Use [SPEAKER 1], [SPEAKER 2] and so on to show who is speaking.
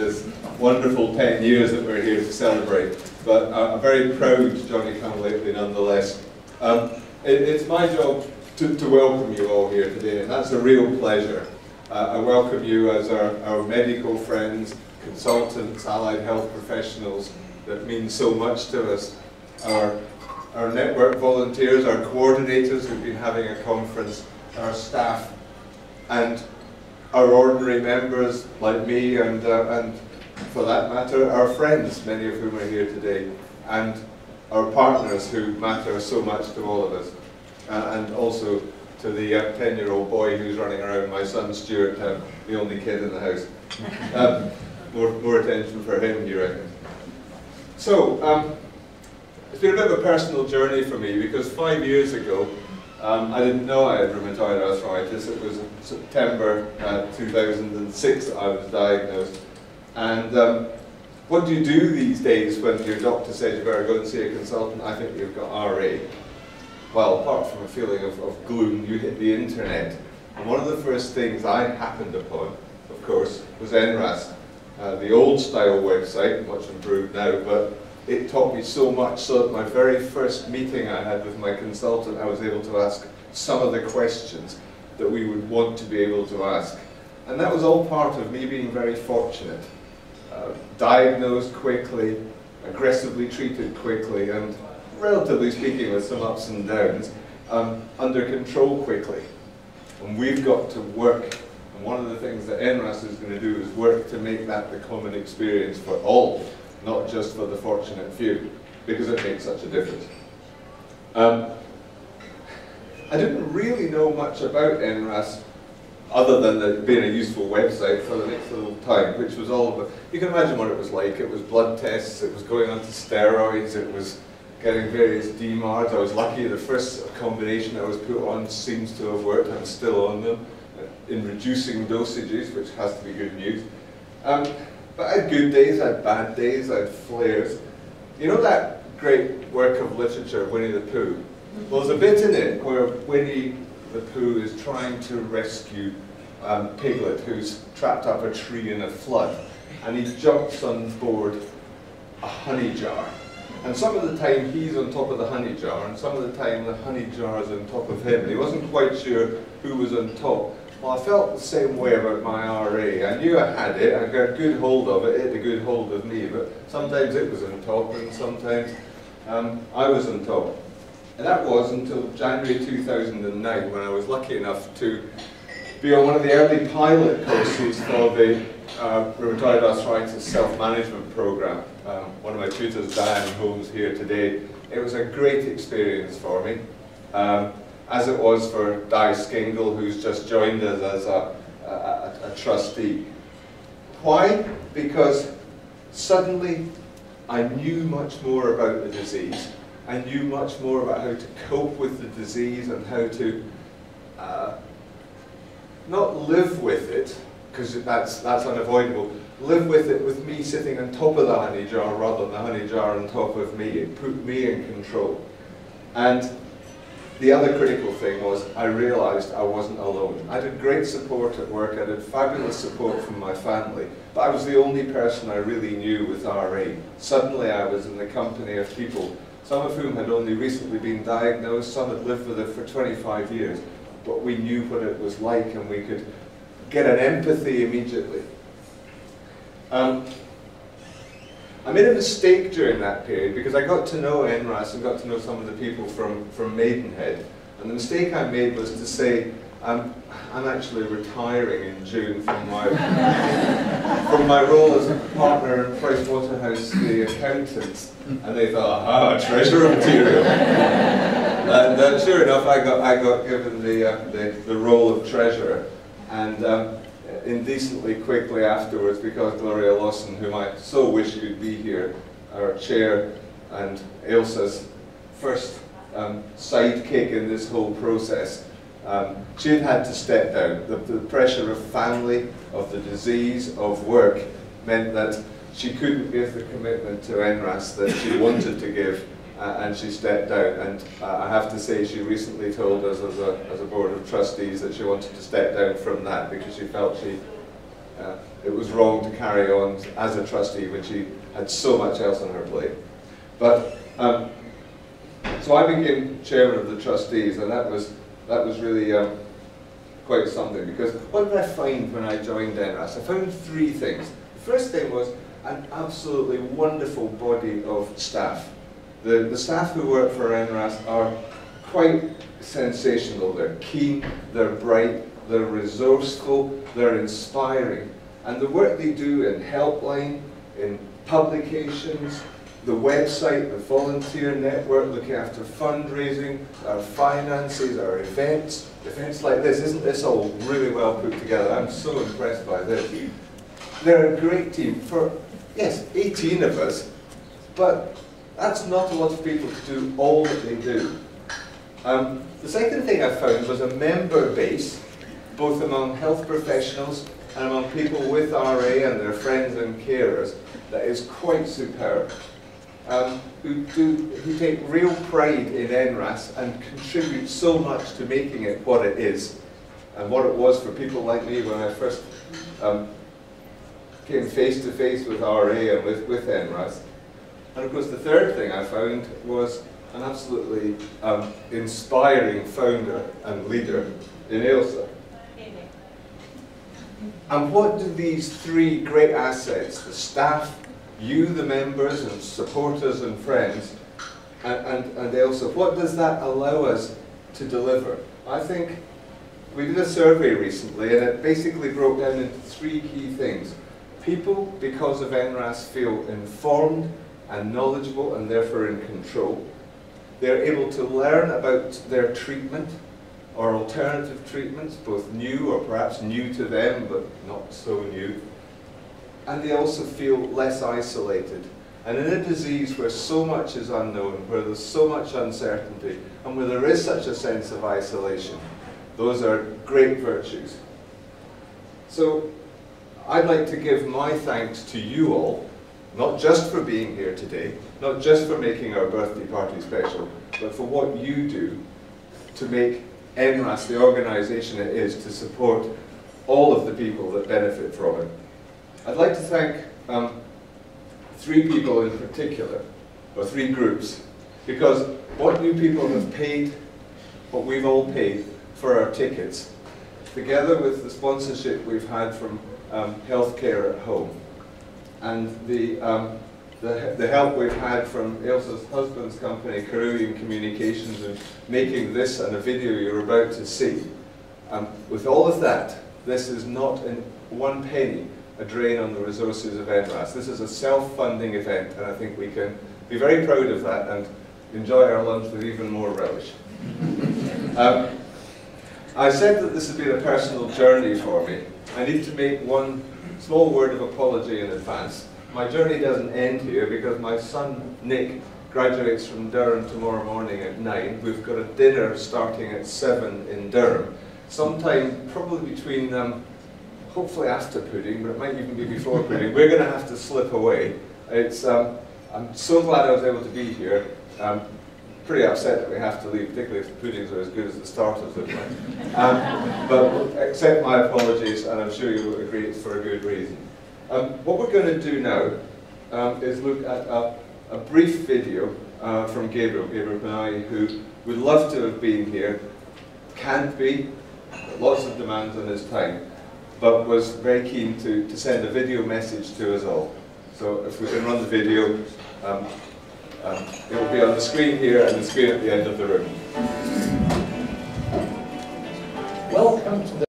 [SPEAKER 1] This wonderful 10 years that we're here to celebrate, but I'm very proud Johnny come lately nonetheless. It's my job to welcome you all here today, and that's a real pleasure. I welcome you as our medical friends, consultants, allied health professionals that mean so much to us, our network volunteers, our coordinators who've been having a conference, our staff, and our ordinary members like me, and for that matter, our friends, many of whom are here today, and our partners who matter so much to all of us, and also to the 10-year-old boy who's running around, my son Stuart, the only kid in the house. More attention for him, you reckon? So, it's been a bit of a personal journey for me, because 5 years ago, I didn't know I had rheumatoid arthritis. It was in September 2006 that I was diagnosed. And what do you do these days when your doctor says you better go and see a consultant? I think you've got RA. Well, apart from a feeling of gloom, you hit the internet. And one of the first things I happened upon, of course, was NRAS, the old style website, much improved now, but it taught me so much, so that my very first meeting I had with my consultant, I was able to ask some of the questions that we would want to be able to ask. And that was all part of me being very fortunate. Diagnosed quickly, aggressively treated quickly, and relatively speaking with some ups and downs, under control quickly. And we've got to work, and one of the things that NRAS is going to do is work to make that the common experience for all, not just for the fortunate few, because it makes such a difference. I didn't really know much about NRAS other than it being a useful website for the next little time, which was all about, you can imagine what it was like. It was blood tests, it was going onto steroids, it was getting various DMARDs. I was lucky the first combination I was put on seems to have worked. I'm still on them, in reducing dosages, which has to be good news. But I had good days, I had bad days, I had flares. You know that great work of literature, Winnie the Pooh? Well, there's a bit in it where Winnie the Pooh is trying to rescue Piglet, who's trapped up a tree in a flood. And he jumps on board a honey jar. And some of the time he's on top of the honey jar, and some of the time the honey jar is on top of him. And he wasn't quite sure who was on top. Well, I felt the same way about my RA. I knew I had it, I got a good hold of it, it had a good hold of me, but sometimes it was on top and sometimes I was on top. And that was until January 2009, when I was lucky enough to be on one of the early pilot courses for the rheumatoid arthritis self-management program. One of my tutors, Diane Holmes, here today. It was a great experience for me. As it was for Di Skingle, who's just joined us as a trustee. Why? Because suddenly I knew much more about the disease. I knew much more about how to cope with the disease and how to not live with it, because that's unavoidable. Live with it with me sitting on top of the honey jar rather than the honey jar on top of me. It put me in control. And the other critical thing was I realized I wasn't alone. I had great support at work, I had fabulous support from my family, but I was the only person I really knew with RA. Suddenly I was in the company of people, some of whom had only recently been diagnosed, some had lived with it for 25 years, but we knew what it was like and we could get an empathy immediately. I made a mistake during that period because I got to know NRAS and got to know some of the people from Maidenhead. And the mistake I made was to say, I'm actually retiring in June from my, from my role as a partner in Pricewaterhouse, the accountants. And they thought, ah, treasurer material. And sure enough, I got given the role of treasurer. And indecently quickly afterwards, because Gloria Lawson, whom I so wish could be here, our chair, and Ailsa's first sidekick in this whole process, she had to step down. The pressure of family, of the disease, of work, meant that she couldn't give the commitment to NRAS that she wanted to give, and she stepped down. And I have to say, she recently told us as a board of trustees that she wanted to step down from that because she felt she it was wrong to carry on as a trustee when she had so much else on her plate. But so I became chairman of the trustees, and that was really quite something, because what did I find when I joined NRAS? I found three things. The first thing was an absolutely wonderful body of staff. The staff who work for NRAS are quite sensational. They're keen, they're bright, they're resourceful, they're inspiring. And the work they do in helpline, in publications, the website, the volunteer network, looking after fundraising, our finances, our events like this, isn't this all really well put together? I'm so impressed by this. They're a great team for, yes, 18 of us, but that's not a lot of people to do all that they do. The second thing I found was a member base, both among health professionals and among people with RA and their friends and carers, that is quite superb. Who take real pride in NRAS and contribute so much to making it what it is, and what it was for people like me when I first came face to face with RA and with NRAS. And of course the third thing I found was an absolutely inspiring founder and leader in Ailsa. And what do these three great assets, the staff, you, the members and supporters and friends, and Ailsa, what does that allow us to deliver? I think we did a survey recently, and it basically broke down into three key things. People, because of NRAS, feel informed and knowledgeable and therefore in control. They're able to learn about their treatment or alternative treatments, both new or perhaps new to them but not so new. And they also feel less isolated. And in a disease where so much is unknown, where there's so much uncertainty, and where there is such a sense of isolation, those are great virtues. So I'd like to give my thanks to you all, not just for being here today, not just for making our birthday party special, but for what you do to make NRAS the organisation it is, to support all of the people that benefit from it. I'd like to thank three people in particular, or three groups, because what you people have paid, what we've all paid for our tickets, together with the sponsorship we've had from healthcare at home, and the help we've had from Ailsa's husband's company, Carillion Communications, in making this and a video you're about to see. With all of that, this is not in one penny a drain on the resources of NRAS. This is a self-funding event, and I think we can be very proud of that and enjoy our lunch with even more relish. I said that this has been a personal journey for me. I need to make one small word of apology in advance. My journey doesn't end here because my son Nick graduates from Durham tomorrow morning at 9. We've got a dinner starting at 7 in Durham. Sometime probably between hopefully after pudding, but it might even be before pudding. We're going to have to slip away. It's, I'm so glad I was able to be here. I'm pretty upset that we have to leave, particularly if the puddings are as good as the starters look like. But accept my apologies, and I'm sure you'll agree it's for a good reason. What we're going to do now is look at a brief video from Gabriel Panay, who would love to have been here, can't be, lots of demands on his time, but was very keen to send a video message to us all. So if we can run the video, it will be on the screen here and the screen at the end of the room.
[SPEAKER 2] Welcome to the